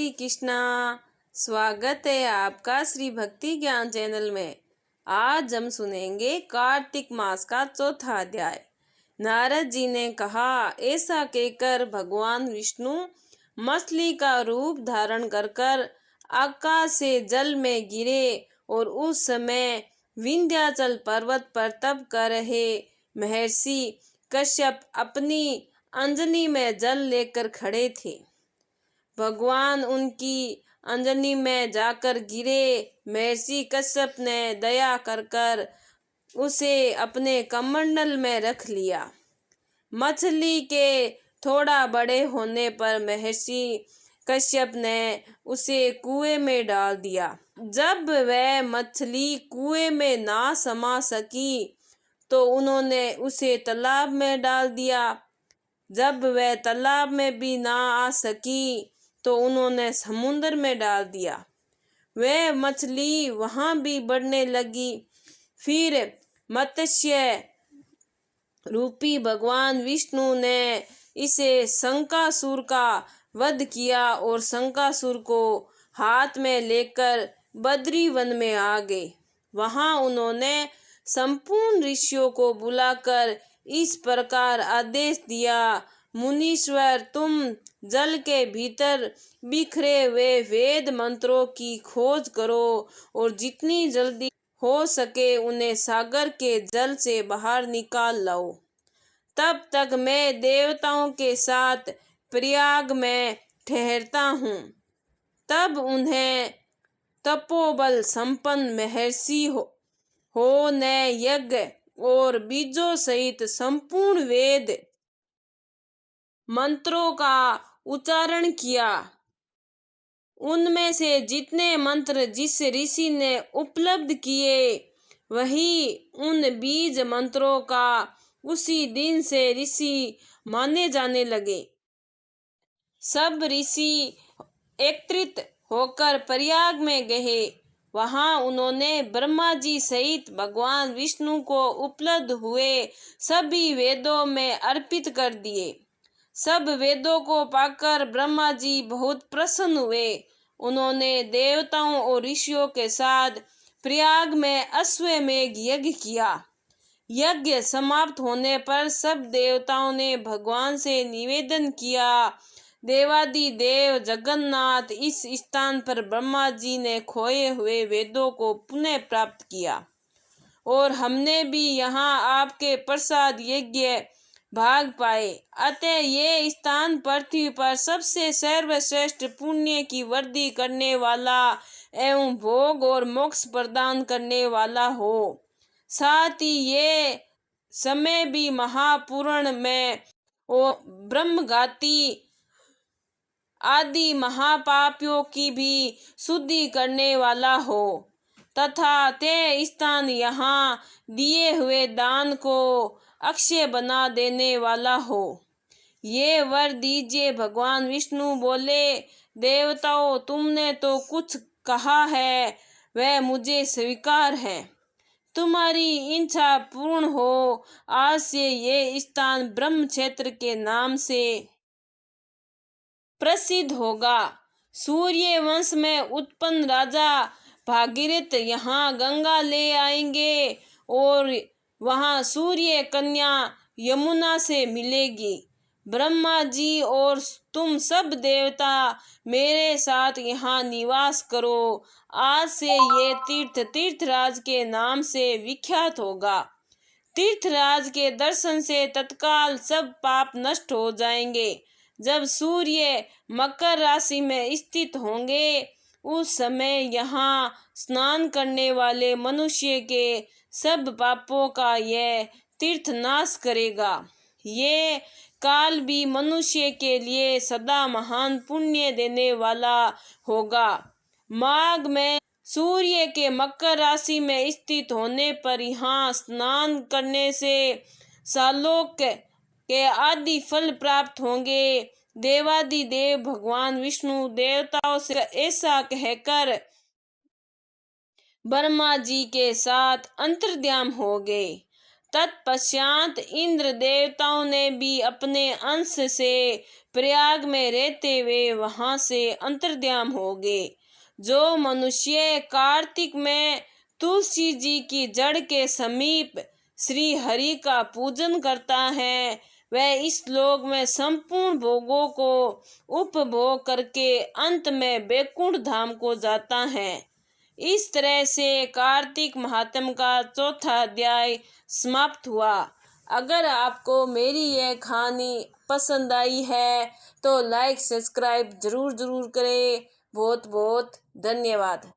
हरे कृष्णा। स्वागत है आपका श्री भक्ति ज्ञान चैनल में। आज हम सुनेंगे कार्तिक मास का चौथा अध्याय। नारद जी ने कहा, ऐसा कहकर भगवान विष्णु मछली का रूप धारण कर आकाश से जल में गिरे और उस समय विंध्याचल पर्वत पर तप कर रहे महर्षि कश्यप अपनी अंजनी में जल लेकर खड़े थे। भगवान उनकी अंजनी में जाकर गिरे। महर्षि कश्यप ने दया कर उसे अपने कमंडल में रख लिया। मछली के थोड़ा बड़े होने पर महर्षि कश्यप ने उसे कुएं में डाल दिया। जब वह मछली कुएं में ना समा सकी तो उन्होंने उसे तालाब में डाल दिया। जब वह तालाब में भी ना आ सकी तो उन्होंने समुद्र में डाल दिया। वह मछली वहां भी बढ़ने लगी। फिर मत्स्य रूपी भगवान विष्णु ने इसे शंकासुर का वध किया और शंकासुर को हाथ में लेकर बद्री वन में आ गए। वहां उन्होंने संपूर्ण ऋषियों को बुलाकर इस प्रकार आदेश दिया, मुनीश्वर, तुम जल के भीतर बिखरे हुए वेद मंत्रों की खोज करो और जितनी जल्दी हो सके उन्हें सागर के जल से बाहर निकाल लाओ। तब तक मैं देवताओं के साथ प्रयाग में ठहरता हूँ। तब उन्हें तपोबल संपन्न महर्षि हो ने यज्ञ और बीजों सहित संपूर्ण वेद मंत्रों का उच्चारण किया। उनमें से जितने मंत्र जिस ऋषि ने उपलब्ध किए वही उन बीज मंत्रों का उसी दिन से ऋषि माने जाने लगे। सब ऋषि एकत्रित होकर प्रयाग में गए। वहां उन्होंने ब्रह्मा जी सहित भगवान विष्णु को उपलब्ध हुए सभी वेदों में अर्पित कर दिए। सब वेदों को पाकर ब्रह्मा जी बहुत प्रसन्न हुए। उन्होंने देवताओं और ऋषियों के साथ प्रयाग में अश्वमेध यज्ञ किया। यज्ञ समाप्त होने पर सब देवताओं ने भगवान से निवेदन किया, देवादिदेव जगन्नाथ, इस स्थान पर ब्रह्मा जी ने खोए हुए वेदों को पुनः प्राप्त किया और हमने भी यहाँ आपके प्रसाद यज्ञ भाग पाए। अतः ये स्थान पृथ्वी पर सबसे सर्वश्रेष्ठ पुण्य की वृद्धि करने वाला एवं भोग और मोक्ष प्रदान करने वाला हो। साथ ही ये समय भी महापुराण में और ब्रह्मघाती आदि महापापियों की भी शुद्धि करने वाला हो तथा ते स्थान यहाँ दिए हुए दान को अक्षय बना देने वाला हो। ये वर दीजिए। भगवान विष्णु बोले, देवताओं, तुमने तो कुछ कहा है वह मुझे स्वीकार है। तुम्हारी इच्छा पूर्ण हो। आज से ये स्थान ब्रह्म क्षेत्र के नाम से प्रसिद्ध होगा। सूर्य वंश में उत्पन्न राजा भागीरथ यहाँ गंगा ले आएंगे और वहाँ सूर्य कन्या यमुना से मिलेगी। ब्रह्मा जी और तुम सब देवता मेरे साथ यहाँ निवास करो। आज से ये तीर्थ तीर्थराज के नाम से विख्यात होगा। तीर्थराज के दर्शन से तत्काल सब पाप नष्ट हो जाएंगे। जब सूर्य मकर राशि में स्थित होंगे उस समय यहाँ स्नान करने वाले मनुष्य के सब पापों का यह तीर्थ नाश करेगा। ये काल भी मनुष्य के लिए सदा महान पुण्य देने वाला होगा। माघ में सूर्य के मकर राशि में स्थित होने पर यहाँ स्नान करने से सालोक के आदि फल प्राप्त होंगे। देवादिदेव भगवान विष्णु देवताओं से ऐसा कहकर ब्रह्मा जी के साथ अंतर्ध्यान हो गए। तत्पश्चात इंद्र देवताओं ने भी अपने अंश से प्रयाग में रहते हुए वहां से अंतर्ध्यान हो गए। जो मनुष्य कार्तिक में तुलसी जी की जड़ के समीप श्री हरि का पूजन करता है वह इस लोक में संपूर्ण भोगों को उपभोग करके अंत में बैकुंठ धाम को जाता है। इस तरह से कार्तिक महात्म का चौथा अध्याय समाप्त हुआ। अगर आपको मेरी यह कहानी पसंद आई है तो लाइक सब्सक्राइब जरूर करें। बहुत बहुत धन्यवाद।